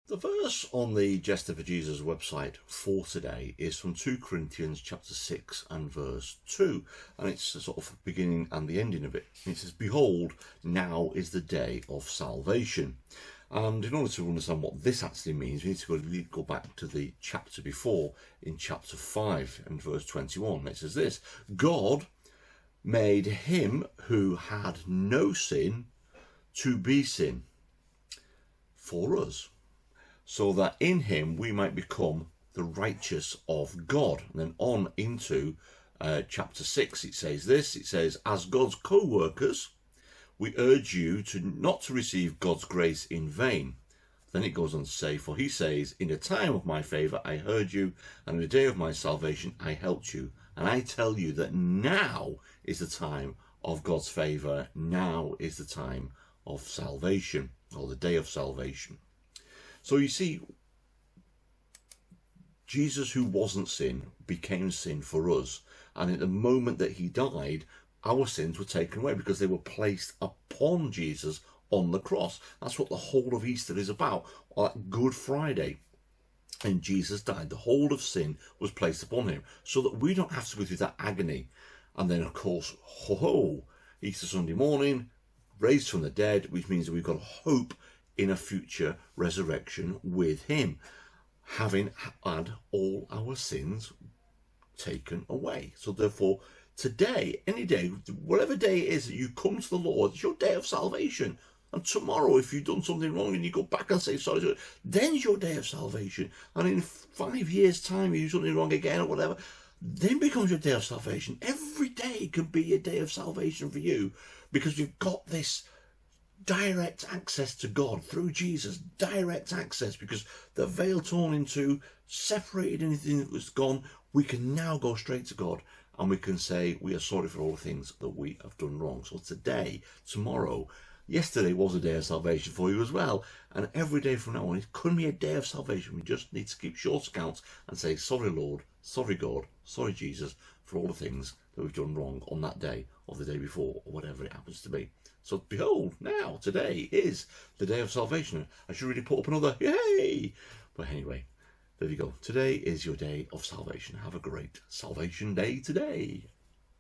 The verse on the Jester for Jesus website for today is from 2 Corinthians chapter 6 and verse 2, and it's the sort of beginning and the ending of it. It says, "Behold, now is the day of salvation." And in order to understand what this actually means, we need to go back to the chapter before, in chapter 5 and verse 21. It says this: "God made him who had no sin to be sin for us, so that in him we might become the righteous of God." And then on into chapter 6, it says this. It says, "As God's co-workers, we urge you not to receive God's grace in vain." Then it goes on to say, "For he says, in the time of my favour I heard you, and in the day of my salvation I helped you. And I tell you that now is the time of God's favour. Now is the time of salvation," or the day of salvation. So you see, Jesus, who wasn't sin, became sin for us. And at the moment that he died, our sins were taken away because they were placed upon Jesus on the cross. That's what the whole of Easter is about, like Good Friday. And Jesus died. The whole of sin was placed upon him so that we don't have to go through that agony. And then, of course, Easter Sunday morning, raised from the dead, which means that we've got hope in a future resurrection with him, having had all our sins taken away. So therefore, today, any day, whatever day it is that you come to the Lord, it's your day of salvation. And tomorrow, if you've done something wrong and you go back and say sorry, then it's your day of salvation. And in 5 years' time, you do something wrong again or whatever, then becomes your day of salvation. Every day can be a day of salvation for you, because you've got this direct access to God through Jesus. Direct access, because the veil torn in two separated anything that was gone. We can now go straight to God, and we can say we are sorry for all the things that we have done wrong. So today, tomorrow, yesterday was a day of salvation for you as well, and every day from now on it could be a day of salvation. We just need to keep short accounts and say, sorry Lord, sorry God, sorry Jesus, for all the things that we've done wrong on that day or the day before, or whatever it happens to be. So behold, now, today is the day of salvation. I should really put up another yay! But anyway, there you go. Today is your day of salvation. Have a great salvation day today.